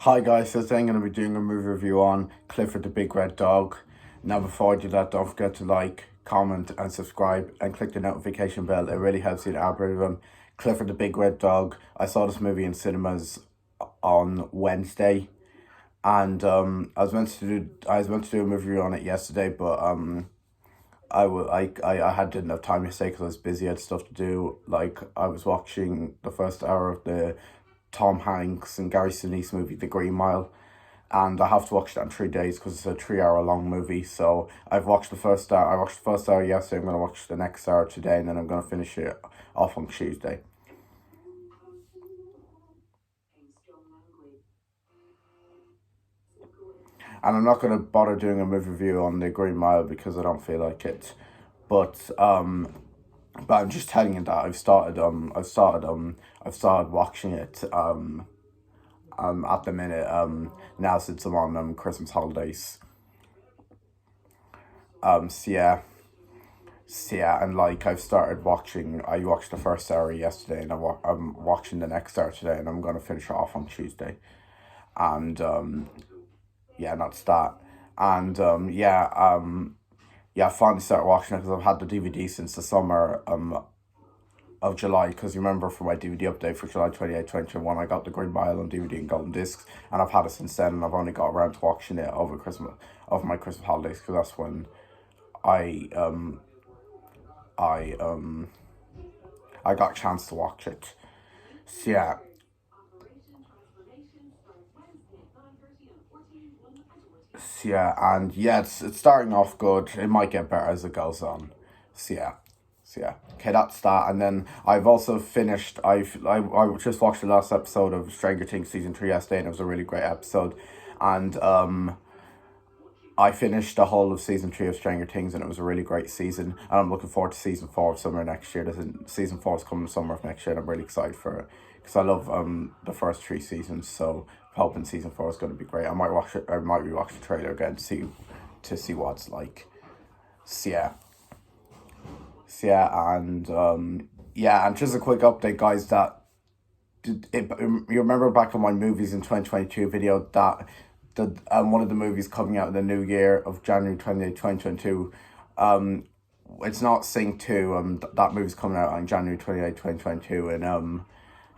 Hi guys, so today I'm going to be doing a movie review on Clifford the Big Red Dog. Now before I do that, don't forget to like, comment and subscribe and click the notification bell. It really helps the algorithm. Clifford the Big Red Dog. I saw this movie in cinemas on Wednesday, and I was meant to do a movie review on it yesterday, but I hadn't enough time yesterday because I was busy, I had stuff to do. Like, I was watching the first hour of the Tom Hanks and Gary Sinise movie, The Green Mile, and I have to watch that in 3 days because it's a 3 hour long movie. So I've watched the first hour. I watched the first hour yesterday. I'm gonna watch the next hour today, and then I'm gonna finish it off on Tuesday. And I'm not gonna bother doing a movie review on The Green Mile because I don't feel like it. But I'm just telling you that I've started watching it at the minute now since I'm on Christmas holidays. So yeah. So yeah, and like I've started watching. I watched the first hour yesterday, and I'm watching the next hour today, and I'm gonna finish it off on Tuesday. And yeah, that's that. And yeah, I finally started watching it because I've had the DVD since the summer of July. Because you remember from my DVD update for July 28, 2021, I got The Green Mile on DVD and Golden Discs, and I've had it since then. And I've only got around to watching it over my Christmas holidays, because that's when I I um I got a chance to watch it. So yeah. So yeah, and yeah, it's starting off good. It might get better as it goes on. So yeah. So yeah. Okay, that's that. And then I've also finished I just watched the last episode of Stranger Things season 3 yesterday, and it was a really great episode. And I finished the whole of season 3 of Stranger Things, and it was a really great season. And I'm looking forward to season 4 of summer next year. Season 4 is coming summer of next year, and I'm really excited for it because I love the first 3 seasons. So I'm hoping season 4 is going to be great. I might watch it. I might rewatch the trailer again to see what it's like. So yeah. So yeah, and yeah, and just a quick update, guys. You remember back on my movies in 2022 video that one of the movies coming out in the new year of January 28, 2022, it's not Sing 2. That movie's coming out on January 28, 2022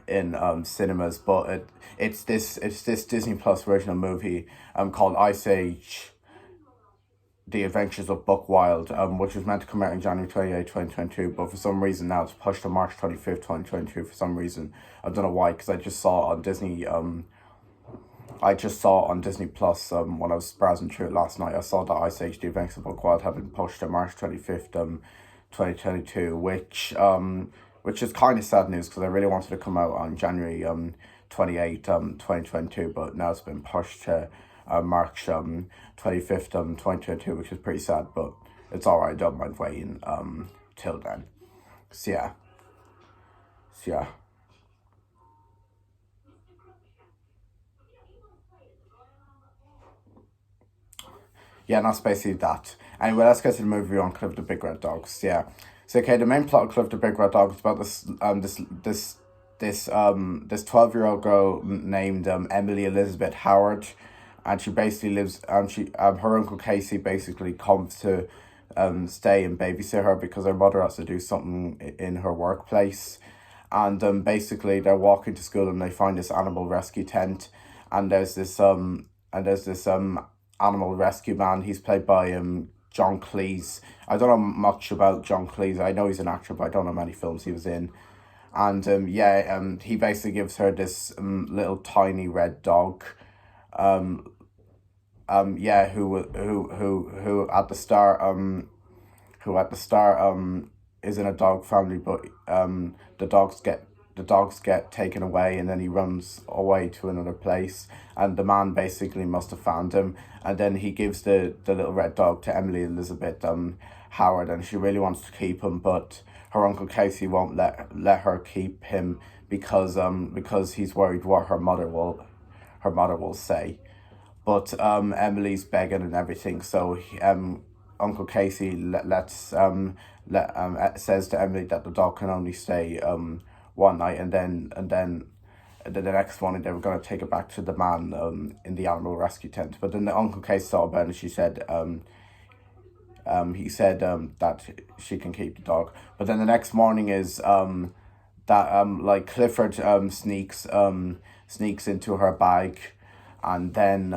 in cinemas, but it's this Disney Plus original movie called Ice Age: The Adventures of Buck Wild, which was meant to come out in January 28, 2022, but for some reason now it's pushed to March 25th, 2022 for some reason. I don't know why, because I just saw it on Disney Plus when I was browsing through it last night. I saw that Ice Age: The Adventures of Buck Wild had been pushed to March 25th, 2022, which is kind of sad news because I really wanted to come out on January 28th, 2022, but now it's been pushed to March 25th, 2022, which is pretty sad, but it's alright. I don't mind waiting till then. So yeah. So yeah. Yeah, and that's basically that. Anyway, let's get to the movie on Clifford the Big Red Dogs. Yeah. So okay, the main plot of Clifford the Big Red Dog is about this 12-year-old girl named Emily Elizabeth Howard, and she basically lives her uncle Casey basically comes to stay and babysit her because her mother has to do something in her workplace. And basically they're walking to school and they find this animal rescue tent, and there's this animal rescue man. He's played by John Cleese. I don't know much about John Cleese. I know he's an actor, but I don't know many films he was in. And he basically gives her this little tiny red dog. Yeah, who at the start is in a dog family, but the dogs get taken away, and then he runs away to another place, and the man basically must have found him, and then he gives the little red dog to Emily Elizabeth Howard, and she really wants to keep him, but her uncle Casey won't let her keep him because he's worried what her mother will say. But Emily's begging and everything, so Uncle Casey says to Emily that the dog can only stay one night, and then then the next morning they were going to take it back to the man in the animal rescue tent. But then the Uncle Case saw about it and he said that she can keep the dog. But then the next morning is that like Clifford sneaks into her bag, and then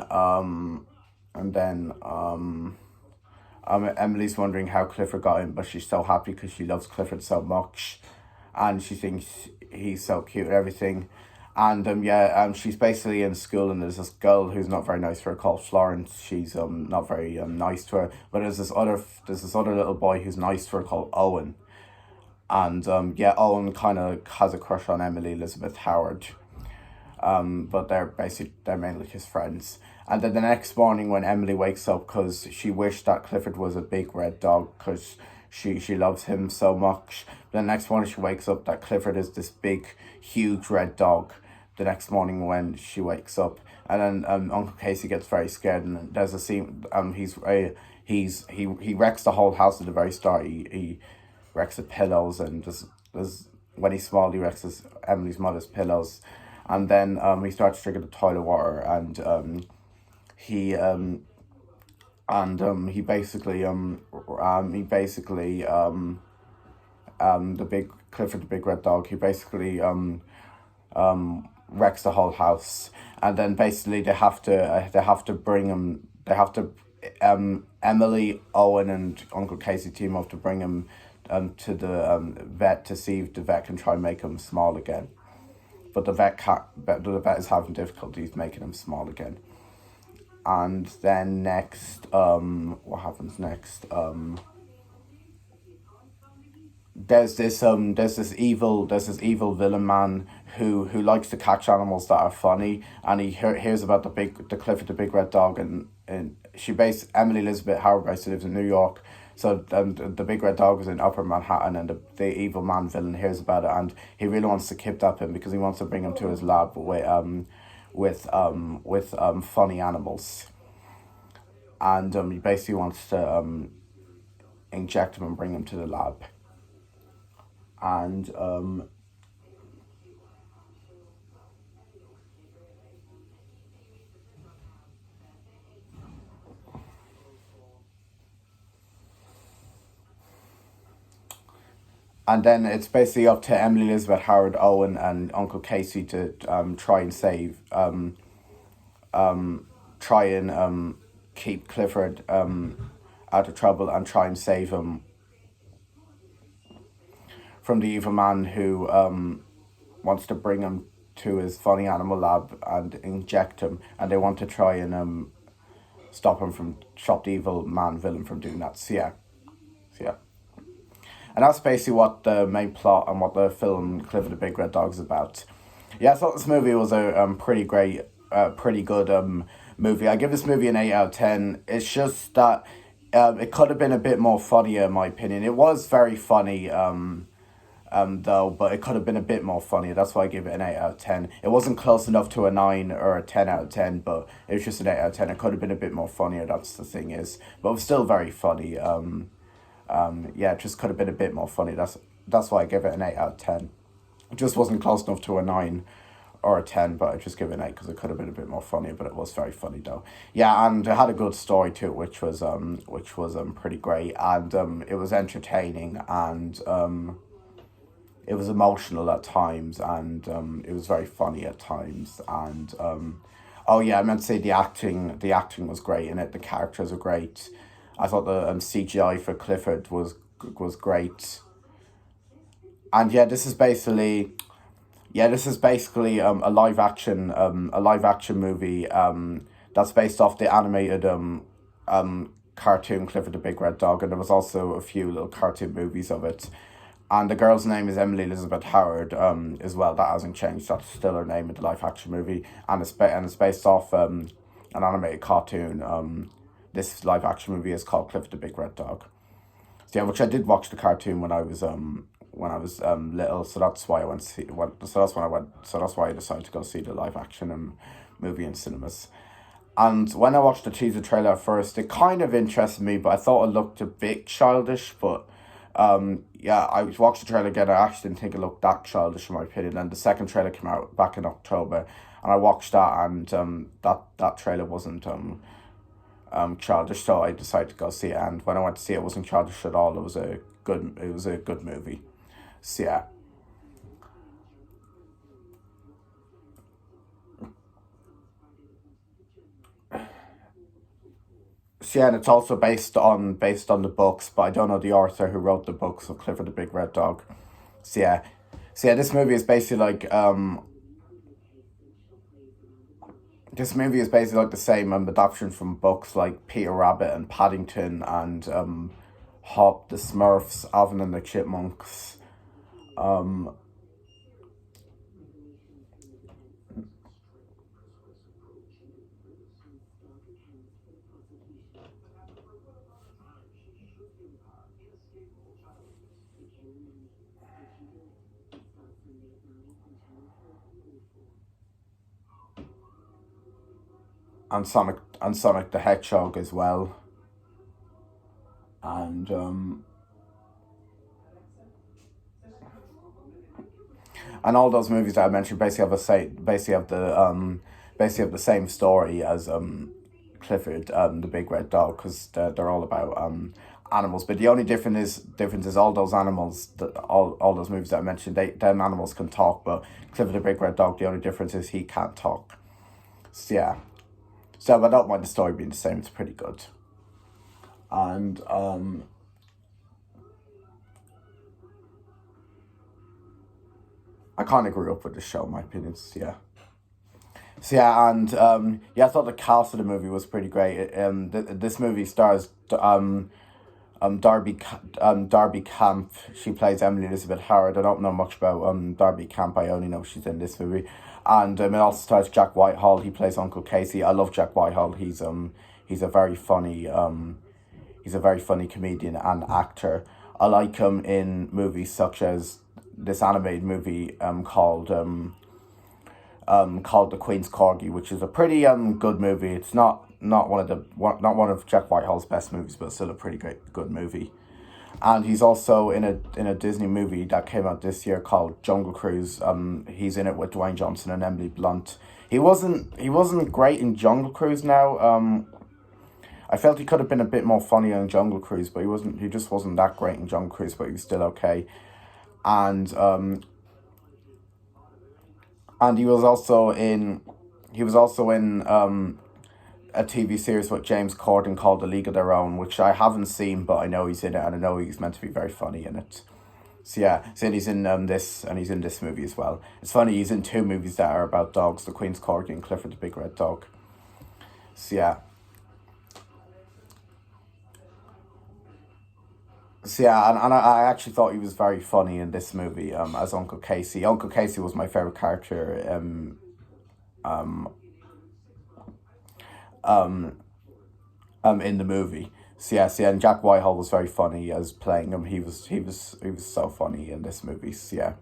Emily's wondering how Clifford got in, but she's so happy because she loves Clifford so much, and she thinks he's so cute and everything. And she's basically in school, and there's this girl who's not very nice to her called Florence. She's not very nice to her, but there's this other little boy who's nice to her called Owen. And Owen kind of has a crush on Emily Elizabeth Howard. But they're mainly his friends. And then the next morning when Emily wakes up, because she wished that Clifford was a big red dog because she loves him so much. The next morning she wakes up that Clifford is this big, huge red dog. The next morning when she wakes up, and then Uncle Casey gets very scared, and there's a scene. He wrecks the whole house at the very start. He wrecks the pillows, and there's when he's small he wrecks Emily's mother's pillows, and then he starts drinking the toilet water, and the big Clifford, the big red dog, he basically wrecks the whole house, and then basically they have to Emily, Owen, and Uncle Casey team up to bring him to the vet to see if the vet can try and make him small again, but the vet is having difficulties making him small again. And then next, what happens next? There's this evil villain man who likes to catch animals that are funny, and he hears about the Clifford the big red dog, and Emily Elizabeth Howard basically lives in New York, so the big red dog is in Upper Manhattan, and the evil man villain hears about it, and he really wants to kidnap him because he wants to bring him to his lab with funny animals, and he basically wants to inject him and bring him to the lab. And then it's basically up to Emily Elizabeth Howard, Owen, and Uncle Casey to try and keep Clifford out of trouble and try and save him from the evil man who wants to bring him to his funny animal lab and inject him, and they want to try and stop the evil man villain from doing that. So yeah. And that's basically what the main plot and what the film Clifford the Big Red Dog is about. Yeah, I thought this movie was a pretty good movie. I give this movie an 8 out of 10. It's just that it could have been a bit more funnier, in my opinion. It was very funny, though, but it could have been a bit more funny. That's why I give it an 8 out of 10. It wasn't close enough to a 9 or a 10 out of 10, but it was just an 8 out of 10. It could have been a bit more funnier, that's the thing is. But it was still very funny. It just could have been a bit more funny. That's why I give it an 8 out of 10. It just wasn't close enough to a 9 or a 10, but I just give it an 8 because it could have been a bit more funny, but it was very funny though. Yeah, and it had a good story too, which was pretty great, and it was entertaining, and it was emotional at times, and it was very funny at times, and I meant to say the acting was great in it. The characters were great. I thought the CGI for Clifford was great, and this is basically a live action movie that's based off the animated cartoon Clifford the Big Red Dog, and there was also a few little cartoon movies of it. And the girl's name is Emily Elizabeth Howard as well. That hasn't changed. That's still her name in the live action movie, and it's based off an animated cartoon. This live action movie is called Clifford the Big Red Dog. So which I did watch the cartoon when I was little. So that's why I went to see. So that's why I decided to go see the live action movie in cinemas. And when I watched the teaser trailer at first, it kind of interested me, but I thought it looked a bit childish. But Yeah, I watched the trailer again. I actually didn't think it looked that childish in my opinion. And the second trailer came out back in October, and I watched that, and that trailer wasn't childish, so I decided to go see it. And when I went to see it, it wasn't childish at all. It was a good movie. So yeah. So yeah, and it's also based on the books, but I don't know the author who wrote the books of Clifford the Big Red Dog. So yeah, this movie is basically like this movie is basically like the same adaptation from books like Peter Rabbit and Paddington and Hop the Smurfs, Alvin and the Chipmunks. Um, and Sonic the Hedgehog as well, and all those movies that I mentioned basically have the same story as Clifford, the Big Red Dog, because they're all about animals. But the only difference is all those animals, all those movies that I mentioned, them animals can talk, but Clifford the Big Red Dog, the only difference is he can't talk. So yeah, so I don't mind the story being the same. It's pretty good, and I kind of grew up with the show, in my opinions. Yeah. So yeah, and yeah, I thought the cast of the movie was pretty great. This movie stars Darby Camp. She plays Emily Elizabeth Howard. I don't know much about Darby Camp. I only know she's in this movie, and it also stars Jack Whitehall. He plays Uncle Casey. I love Jack Whitehall. He's a very funny he's a very funny comedian and actor. I like him in movies such as this animated movie called The Queen's Corgi, which is a pretty good movie. It's not one of Jack Whitehall's best movies, but still a pretty good movie. And he's also in a Disney movie that came out this year called Jungle Cruise. He's in it with Dwayne Johnson and Emily Blunt. He wasn't great in Jungle Cruise now. I felt he could have been a bit more funny in Jungle Cruise, but he just wasn't that great in Jungle Cruise, but he was still okay. And he was also in a TV series with James Corden called A League of Their Own, which I haven't seen, but I know he's in it, and I know he's meant to be very funny in it. So yeah, so he's in he's in this movie as well. It's funny, he's in two movies that are about dogs: The Queen's Corgi and Clifford the Big Red Dog. So yeah. So yeah, and I actually thought he was very funny in this movie as Uncle Casey. Uncle Casey was my favorite character in the movie. So yeah, and Jack Whitehall was very funny as playing him. He was so funny in this movie. So yeah.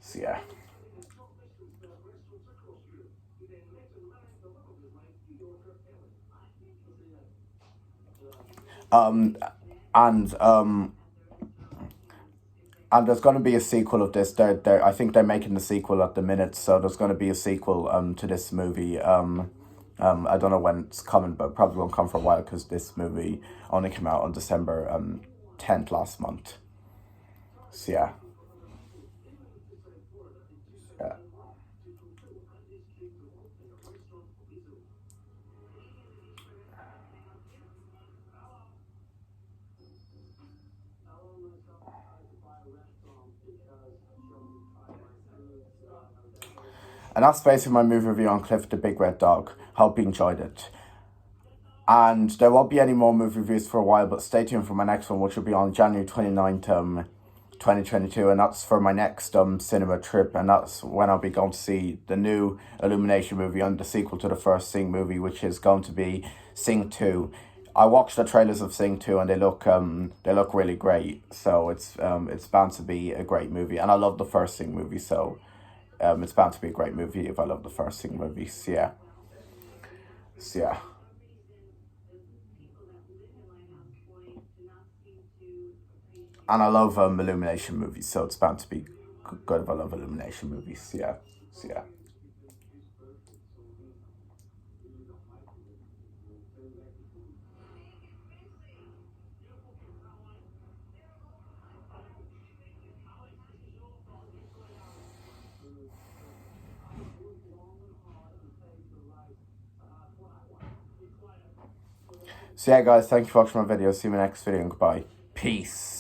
So yeah. Um and there's going to be a sequel of this. I think they're making the sequel at the minute, so there's going to be a sequel to this movie. I don't know when it's coming, but probably won't come for a while because this movie only came out on December 10th last month. So yeah. Yeah. And that's basically my movie review on Cliff the Big Red Dog. Hope you enjoyed it. And there won't be any more movie reviews for a while, but stay tuned for my next one, which will be on January 29th, 2022, and that's for my next cinema trip, and that's when I'll be going to see the new Illumination movie and the sequel to the first Sing movie, which is going to be Sing 2. I watched the trailers of Sing 2 and they look really great, so it's bound to be a great movie, and I love the first Sing movie, so it's bound to be a great movie if I love the first Sing movie. So yeah. So yeah. And I love Illumination movies, so it's bound to be good if I love Illumination movies. Yeah. So yeah. So yeah, guys, thank you for watching my video. See you in my next video and goodbye. Peace.